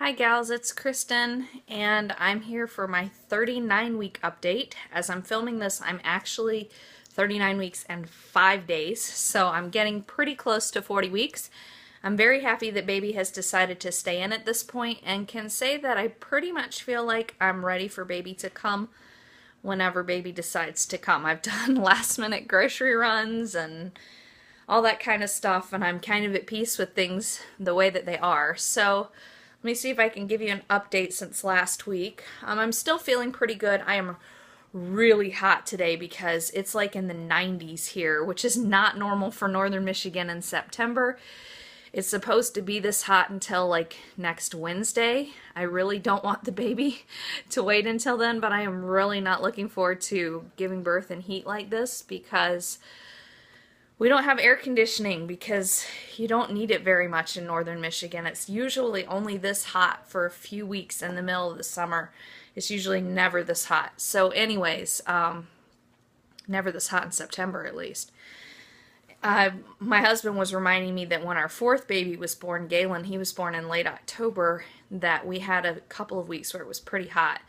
Hi gals, it's Kristen, and I'm here for my 39-week update. As I'm filming this, I'm actually 39 weeks and 5 days, so I'm getting pretty close to 40 weeks. I'm very happy that baby has decided to stay in at this point and can say that I pretty much feel like I'm ready for baby to come whenever baby decides to come. I've done last minute grocery runs and all that kind of stuff, and I'm kind of at peace with things the way that they are. So let me see if I can give you an update since last week. I'm still feeling pretty good. I am really hot today because it's like in the 90s here, which is not normal for northern Michigan in September. It's supposed to be this hot until like next Wednesday. I really don't want the baby to wait until then, but I am really not looking forward to giving birth in heat like this because we don't have air conditioning because you don't need it very much in northern Michigan. It's usually only this hot for a few weeks in the middle of the summer. It's usually never this hot. So anyways, never this hot in September at least. My husband was reminding me that when our fourth baby was born, Galen, he was born in late October, that we had a couple of weeks where it was pretty hot.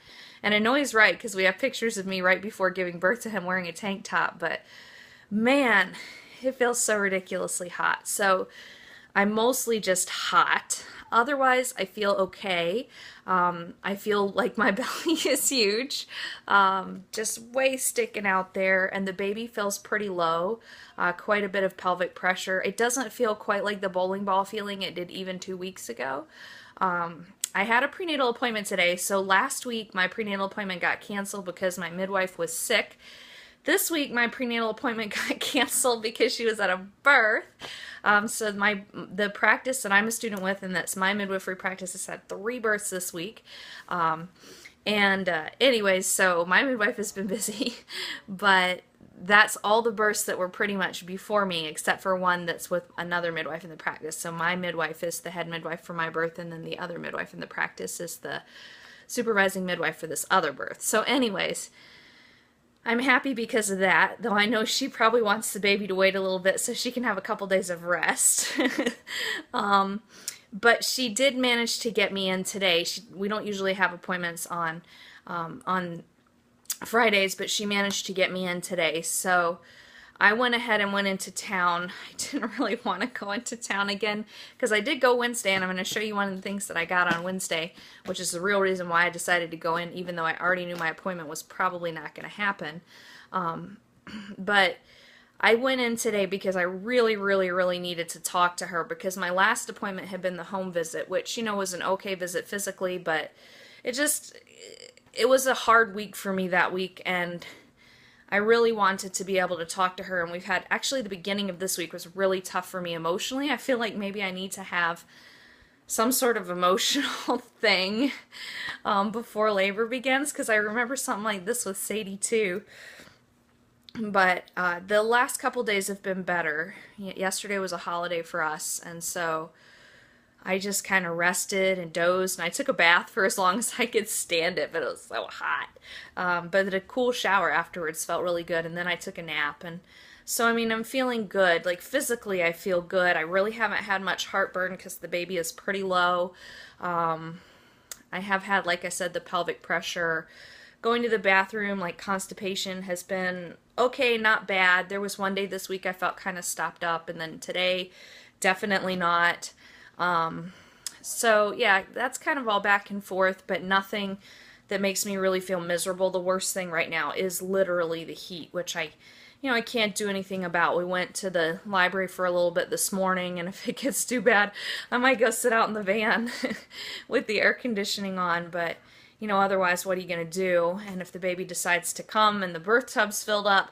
And I know he's right because we have pictures of me right before giving birth to him wearing a tank top, but man, it feels so ridiculously hot. So I'm mostly just hot. Otherwise, I feel okay. I feel like my belly is huge, just way sticking out there, and the baby feels pretty low, quite a bit of pelvic pressure. It doesn't feel quite like the bowling ball feeling it did even 2 weeks ago. I had a prenatal appointment today, so last week my prenatal appointment got canceled because my midwife was sick. This week, my prenatal appointment got canceled because she was at a birth. So the practice that I'm a student with, and that's my midwifery practice, has had 3 births this week. Anyways, so my midwife has been busy, but that's all the births that were pretty much before me, except for one that's with another midwife in the practice. So my midwife is the head midwife for my birth, and then the other midwife in the practice is the supervising midwife for this other birth. So anyways, I'm happy because of that, though I know she probably wants the baby to wait a little bit so she can have a couple days of rest. But she did manage to get me in today. We don't usually have appointments on Fridays, but she managed to get me in today. So I went ahead and went into town. I didn't really want to go into town again because I did go Wednesday, and I'm going to show you one of the things that I got on Wednesday, which is the real reason why I decided to go in, even though I already knew my appointment was probably not going to happen. But I went in today because I really, really, really needed to talk to her because my last appointment had been the home visit, which, you know, was an okay visit physically, but it was a hard week for me that week, and I really wanted to be able to talk to her, and we've had, actually the beginning of this week was really tough for me emotionally. I feel like maybe I need to have some sort of emotional thing before labor begins, because I remember something like this with Sadie too. But the last couple days have been better. Yesterday was a holiday for us, and so I just kind of rested and dozed, and I took a bath for as long as I could stand it, but it was so hot. But a cool shower afterwards felt really good, and then I took a nap. And so, I mean, I'm feeling good. Like, physically, I feel good. I really haven't had much heartburn because the baby is pretty low. I have had, like I said, the pelvic pressure. Going to the bathroom, like, constipation has been okay, not bad. There was one day this week I felt kind of stopped up, and then today, definitely not. So yeah, that's kind of all back and forth, but nothing that makes me really feel miserable. The worst thing right now is literally the heat, which I can't do anything about. We went to the library for a little bit this morning, and if it gets too bad, I might go sit out in the van with the air conditioning on, but otherwise, what are you going to do? And if the baby decides to come and the birth tub's filled up,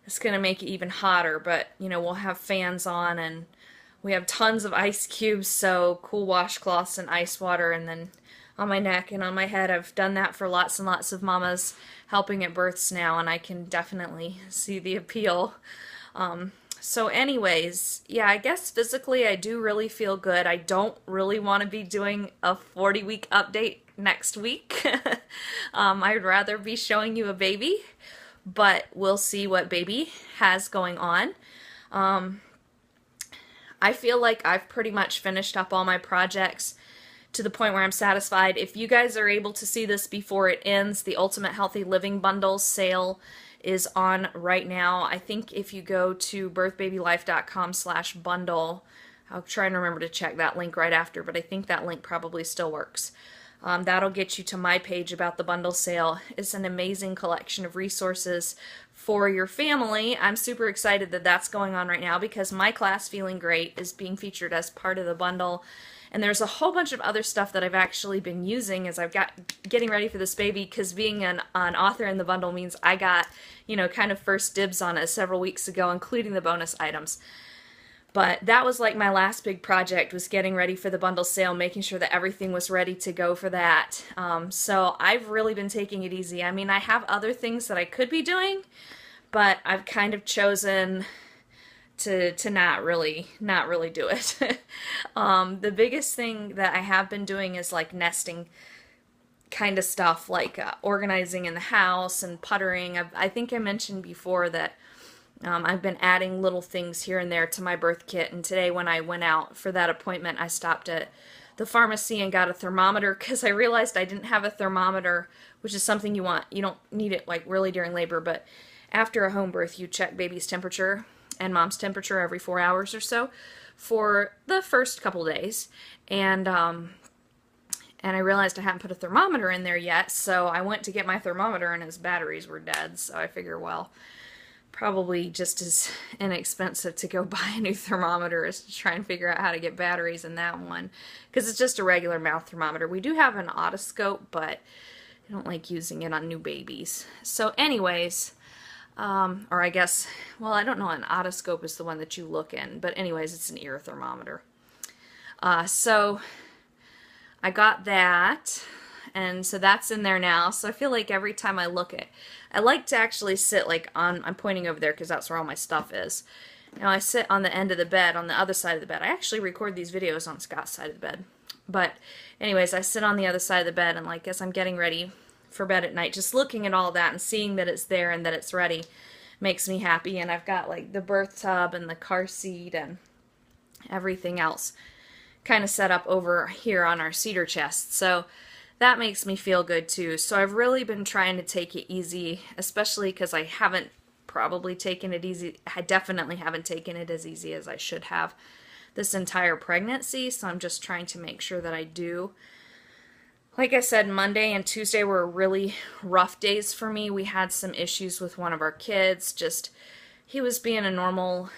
it's going to make it even hotter, but we'll have fans on, and we have tons of ice cubes, so cool washcloths and ice water, and then on my neck and on my head. I've done that for lots and lots of mamas helping at births now, and I can definitely see the appeal. So anyways, yeah, I guess physically I do really feel good. I don't really want to be doing a 40-week update next week. I'd rather be showing you a baby, but we'll see what baby has going on. I feel like I've pretty much finished up all my projects to the point where I'm satisfied. If you guys are able to see this before it ends, the Ultimate Healthy Living Bundle sale is on right now. I think if you go to birthbabylife.com/bundle, I'll try and remember to check that link right after, but I think that link probably still works. That'll get you to my page about the bundle sale. It's an amazing collection of resources for your family. I'm super excited that that's going on right now because my class, Feeling Great, is being featured as part of the bundle. And there's a whole bunch of other stuff that I've actually been using as I've getting ready for this baby, because being an author in the bundle means I got, kind of first dibs on it several weeks ago, including the bonus items. But that was like my last big project, was getting ready for the bundle sale, making sure that everything was ready to go for that. So I've really been taking it easy. I mean, I have other things that I could be doing, but I've kind of chosen to not really do it. The biggest thing that I have been doing is like nesting kind of stuff, like organizing in the house and puttering. I think I mentioned before that I've been adding little things here and there to my birth kit, and today when I went out for that appointment, I stopped at the pharmacy and got a thermometer because I realized I didn't have a thermometer, which is something you want. You don't need it like really during labor, but after a home birth, you check baby's temperature and mom's temperature every 4 hours or so for the first couple days, and I realized I hadn't put a thermometer in there yet, so I went to get my thermometer and its batteries were dead, so I figure, well, probably just as inexpensive to go buy a new thermometer as to try and figure out how to get batteries in that one, because it's just a regular mouth thermometer. We do have an otoscope, but I don't like using it on new babies. So anyways, or I guess, well, I don't know, an otoscope is the one that you look in, but anyways, it's an ear thermometer. So I got that, and so that's in there now. So I feel like every time I look at, I like to actually sit like on, I'm pointing over there because that's where all my stuff is. I sit on the end of the bed, on the other side of the bed. I actually record these videos on Scott's side of the bed. But anyways, I sit on the other side of the bed, and like as I'm getting ready for bed at night, just looking at all that and seeing that it's there and that it's ready makes me happy. And I've got like the birth tub and the car seat and everything else kind of set up over here on our cedar chest. So that makes me feel good too. So I've really been trying to take it easy, especially because I haven't probably taken it easy. I definitely haven't taken it as easy as I should have this entire pregnancy. So I'm just trying to make sure that I do. Like I said, Monday and Tuesday were really rough days for me. We had some issues with one of our kids. Just, he was being a normal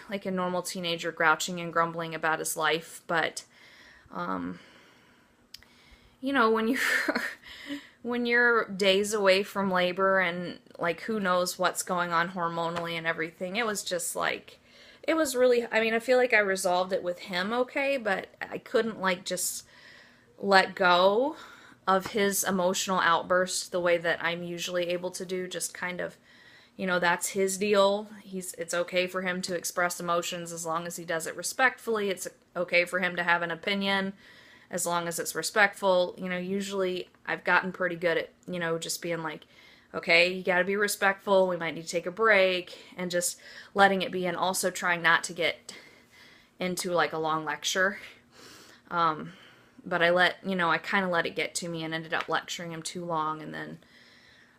teenager, grouching and grumbling about his life. But, when you're days away from labor and like who knows what's going on hormonally and everything, it was just like, it was really, I feel like I resolved it with him okay, but I couldn't like just let go of his emotional outbursts the way that I'm usually able to do. Just kind of, that's his deal. It's okay for him to express emotions as long as he does it respectfully. It's okay for him to have an opinion as long as it's respectful. Usually I've gotten pretty good at, just being like, okay, you gotta be respectful, we might need to take a break, and just letting it be, and also trying not to get into like a long lecture. But I kind of let it get to me and ended up lecturing him too long, and then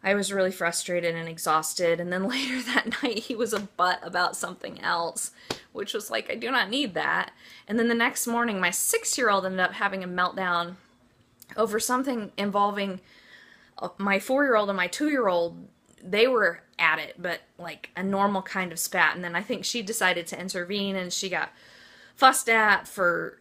I was really frustrated and exhausted, and then later that night he was a butt about something else, which was like, I do not need that. And then the next morning my 6-year-old ended up having a meltdown over something involving my 4-year-old and my 2-year-old. They were at it, but like a normal kind of spat, and then I think she decided to intervene and she got fussed at for,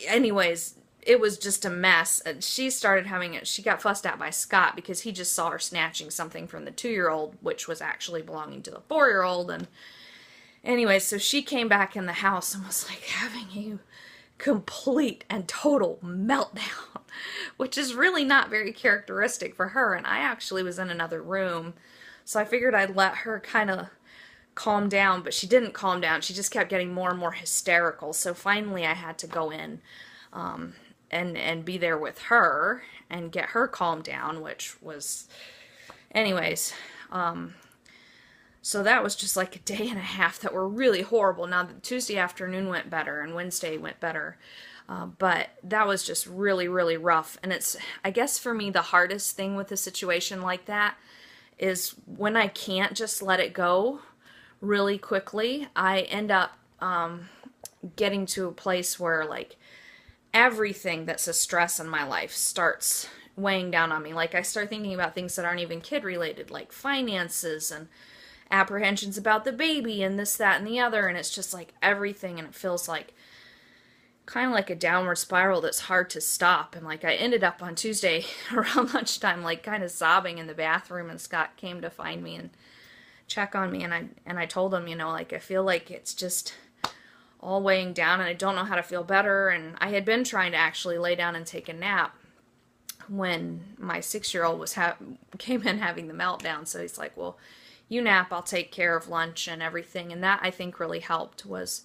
anyways, it was just a mess. And she got fussed at by Scott because he just saw her snatching something from the 2-year-old, which was actually belonging to the 4-year-old. And anyway, so she came back in the house and was like having a complete and total meltdown, which is really not very characteristic for her. And I actually was in another room, so I figured I'd let her kind of calm down, but she didn't calm down. She just kept getting more and more hysterical. So finally I had to go in and be there with her and get her calmed down, which was, anyways, so that was just like a day and a half that were really horrible. Now, the Tuesday afternoon went better and Wednesday went better. But that was just really, really rough. And it's, I guess for me, the hardest thing with a situation like that is when I can't just let it go really quickly, I end up getting to a place where like everything that's a stress in my life starts weighing down on me. Like I start thinking about things that aren't even kid related, like finances and apprehensions about the baby and this, that, and the other. And it's just like everything, and it feels like kind of like a downward spiral that's hard to stop. And like I ended up on Tuesday around lunchtime like kind of sobbing in the bathroom, and Scott came to find me and check on me, and I told him, you know, like I feel like it's just all weighing down and I don't know how to feel better. And I had been trying to actually lay down and take a nap when my 6-year-old was came in having the meltdown. So he's like, well, you nap, I'll take care of lunch and everything. And that I think really helped, was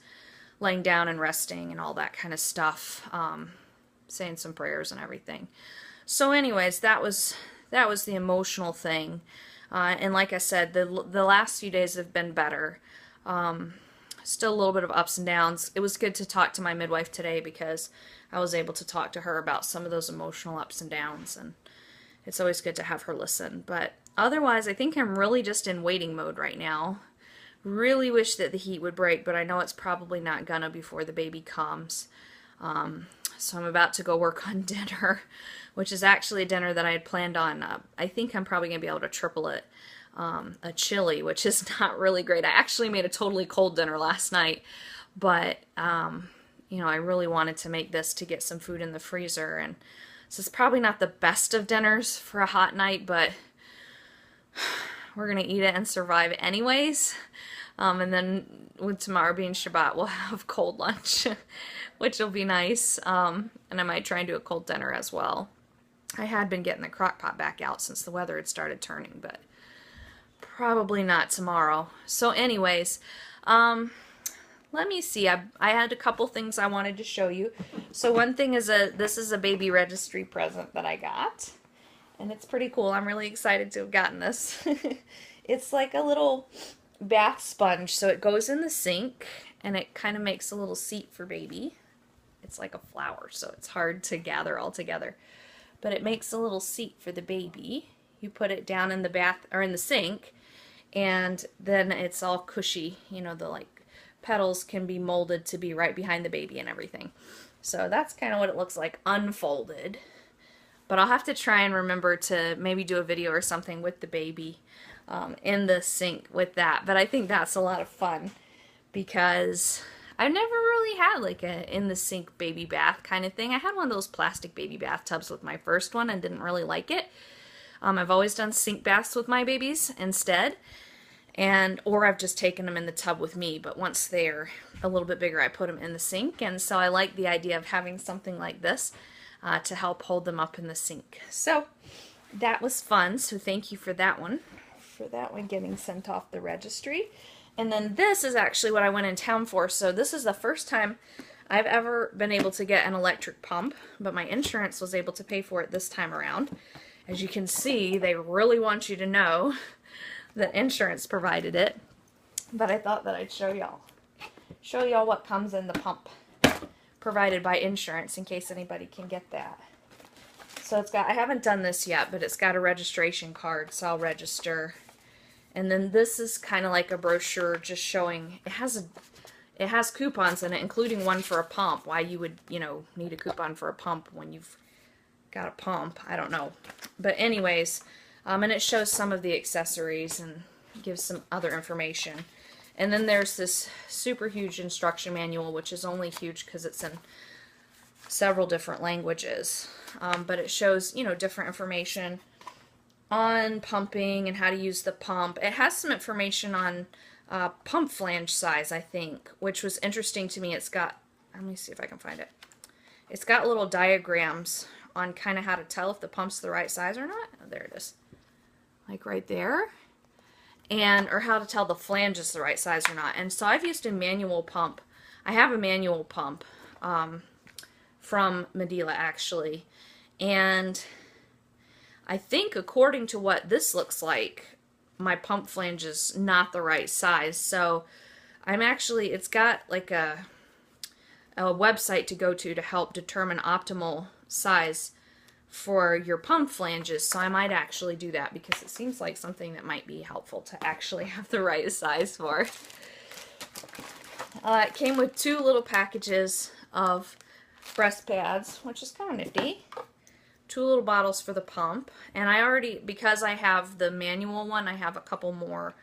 laying down and resting and all that kind of stuff, saying some prayers and everything. So anyways, that was the emotional thing. And like I said, the last few days have been better. Still a little bit of ups and downs. It was good to talk to my midwife today because I was able to talk to her about some of those emotional ups and downs, and it's always good to have her listen. But otherwise, I think I'm really just in waiting mode right now. Really wish that the heat would break, but I know it's probably not gonna before the baby comes. So I'm about to go work on dinner, which is actually a dinner that I had planned on. I think I'm probably gonna be able to triple it. A chili, which is not really great. I actually made a totally cold dinner last night, but you know, I really wanted to make this to get some food in the freezer, and this is probably not the best of dinners for a hot night, but we're gonna eat it and survive anyways. And then with tomorrow being Shabbat, we'll have cold lunch, which will be nice. And I might try and do a cold dinner as well. I had been getting the crock pot back out since the weather had started turning, but probably not tomorrow. So anyways, let me see. I had a couple things I wanted to show you. So one thing is this is a baby registry present that I got, and it's pretty cool. I'm really excited to have gotten this. It's like a little bath sponge, so it goes in the sink and it kind of makes a little seat for baby. It's like a flower, so it's hard to gather all together, but it makes a little seat for the baby. You put it down in the bath or in the sink, and then it's all cushy. You know, the like petals can be molded to be right behind the baby and everything. So that's kind of what it looks like unfolded. But I'll have to try and remember to maybe do a video or something with the baby in the sink with that. But I think that's a lot of fun because I've never really had like a in the sink baby bath kind of thing. I had one of those plastic baby bathtubs with my first one and didn't really like it. I've always done sink baths with my babies instead, or I've just taken them in the tub with me, but once they're a little bit bigger I put them in the sink, and so I like the idea of having something like this to help hold them up in the sink. So that was fun, so thank you for that one getting sent off the registry. And then this is actually what I went in town for. So this is the first time I've ever been able to get an electric pump, but my insurance was able to pay for it this time around. As you can see, they really want you to know that insurance provided it, but I thought that I'd show y'all what comes in the pump provided by insurance in case anybody can get that. So it's got, I haven't done this yet, but it's got a registration card, so I'll register. And then this is kind of like a brochure just showing, it has coupons in it, including one for a pump. Why you would, you know, need a coupon for a pump when you've got a pump, I don't know. But anyways, and it shows some of the accessories and gives some other information. And then there's this super huge instruction manual, which is only huge because it's in several different languages. But it shows, you know, different information on pumping and how to use the pump. It has some information on pump flange size, I think, which was interesting to me. It's got, let me see if I can find it. It's got little diagrams on kind of how to tell if the pump's the right size or not. Oh, there it is. Like right there. Or how to tell the flange is the right size or not. And so I've used a manual pump. I have a manual pump from Medela actually. And I think according to what this looks like, my pump flange is not the right size. So I'm actually, it's got like a a website to go to help determine optimal size for your pump flanges, so I might actually do that because it seems like something that might be helpful to actually have the right size for. It came with 2 little packages of breast pads, which is kind of nifty. 2 little bottles for the pump, and I already, because I have the manual one, I have a couple more,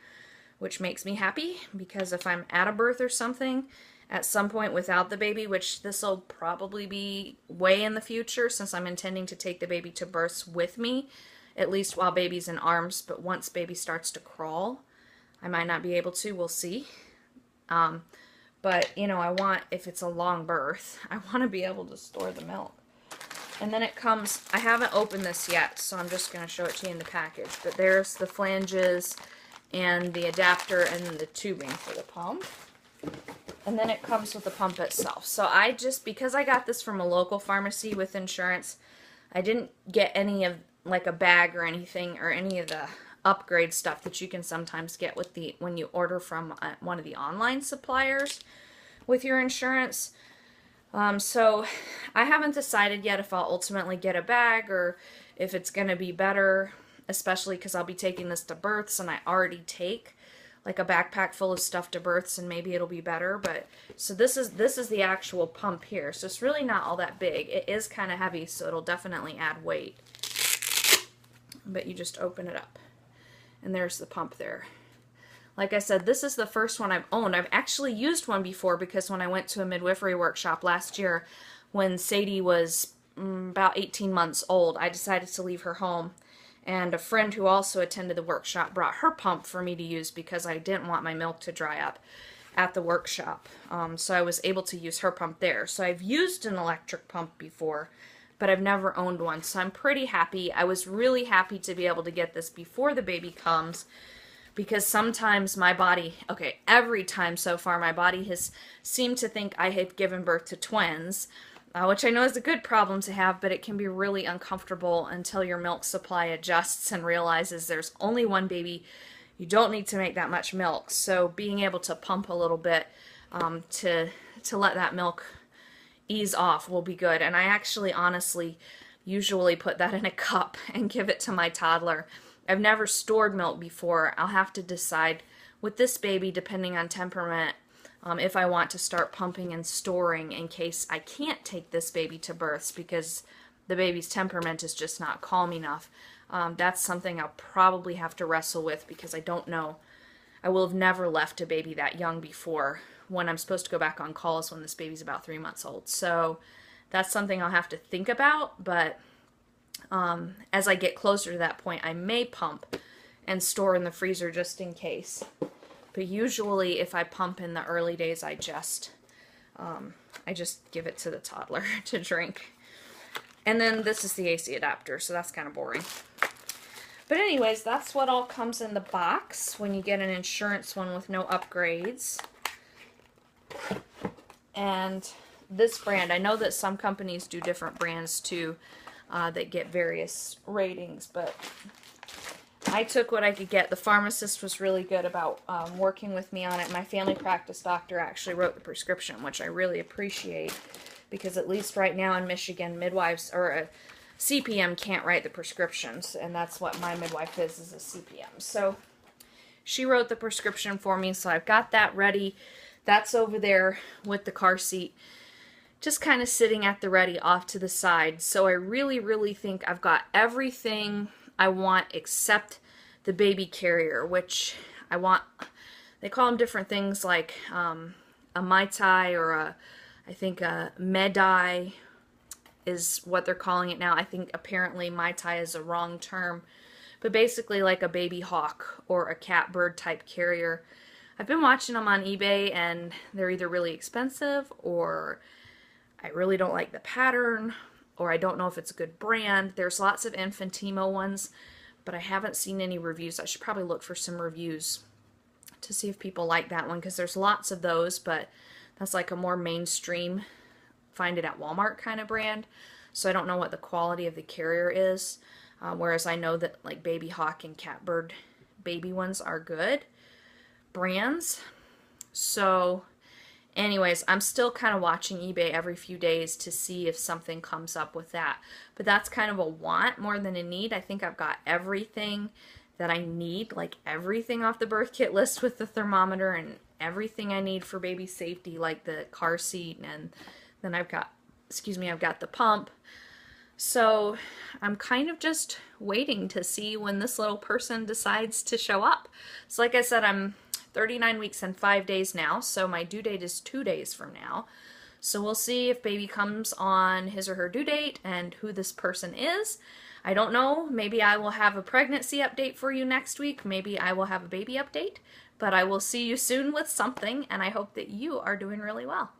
which makes me happy, because if I'm at a birth or something at some point without the baby, which this will probably be way in the future since I'm intending to take the baby to births with me, at least while baby's in arms, but once baby starts to crawl, I might not be able to, we'll see. But, you know, I want, if it's a long birth, I want to be able to store the milk. And then it comes, I haven't opened this yet, so I'm just going to show it to you in the package, but there's the flanges and the adapter and then the tubing for the pump. And then it comes with the pump itself. So I just, because I got this from a local pharmacy with insurance, I didn't get any of, like a bag or anything, or any of the upgrade stuff that you can sometimes get with the, when you order from one of the online suppliers with your insurance. So I haven't decided yet if I'll ultimately get a bag or if it's going to be better, especially because I'll be taking this to births and I already take like a backpack full of stuff to births, and maybe it'll be better. But so this is the actual pump here. So it's really not all that big. It is kind of heavy, so it'll definitely add weight. But you just open it up. And there's the pump there. Like I said, this is the first one I've owned. I've actually used one before because when I went to a midwifery workshop last year, when Sadie was about 18 months old, I decided to leave her home. And a friend who also attended the workshop brought her pump for me to use because I didn't want my milk to dry up at the workshop. So I was able to use her pump there. So I've used an electric pump before, but I've never owned one. So I'm pretty happy. I was really happy to be able to get this before the baby comes, because sometimes my body, okay, every time so far, my body has seemed to think I had given birth to twins, which I know is a good problem to have, but it can be really uncomfortable until your milk supply adjusts and realizes there's only one baby. You don't need to make that much milk. So being able to pump a little bit to let that milk ease off will be good. And I actually honestly usually put that in a cup and give it to my toddler. I've never stored milk before. I'll have to decide with this baby, depending on temperament, if I want to start pumping and storing in case I can't take this baby to births because the baby's temperament is just not calm enough. That's something I'll probably have to wrestle with because I don't know. I will have never left a baby that young before. When I'm supposed to go back on call is when this baby's about 3 months old. So that's something I'll have to think about, but as I get closer to that point, I may pump and store in the freezer just in case. But usually if I pump in the early days, I just give it to the toddler to drink. And then this is the AC adapter, so that's kind of boring. But anyways, that's what all comes in the box when you get an insurance one with no upgrades. And this brand, I know that some companies do different brands too that get various ratings, but I took what I could get. The pharmacist was really good about working with me on it. My family practice doctor actually wrote the prescription, which I really appreciate, because at least right now in Michigan, midwives or a CPM can't write the prescriptions, and that's what my midwife is a CPM. So she wrote the prescription for me, so I've got that ready. That's over there with the car seat, just kind of sitting at the ready off to the side. So I really, really think I've got everything I want except the baby carrier, which I want. They call them different things, like a Mai Tai or I think a Medai is what they're calling it now. I think apparently Mai Tai is a wrong term, but basically like a baby hawk or a catbird type carrier. I've been watching them on eBay and they're either really expensive or I really don't like the pattern, or I don't know if it's a good brand. There's lots of Infantimo ones, but I haven't seen any reviews. I should probably look for some reviews to see if people like that one, because there's lots of those, but that's like a more mainstream, find it at Walmart kind of brand. So I don't know what the quality of the carrier is, whereas I know that like Baby Hawk and Catbird baby ones are good brands. So Anyways, I'm still kind of watching eBay every few days to see if something comes up with that. But that's kind of a want more than a need. I think I've got everything that I need, like everything off the birth kit list with the thermometer and everything I need for baby safety, like the car seat, and then I've got, I've got the pump. So I'm kind of just waiting to see when this little person decides to show up. So like I said, I'm 39 weeks and 5 days now, so my due date is 2 days from now. So we'll see if baby comes on his or her due date and who this person is. I don't know, maybe I will have a pregnancy update for you next week, maybe I will have a baby update, but I will see you soon with something, and I hope that you are doing really well.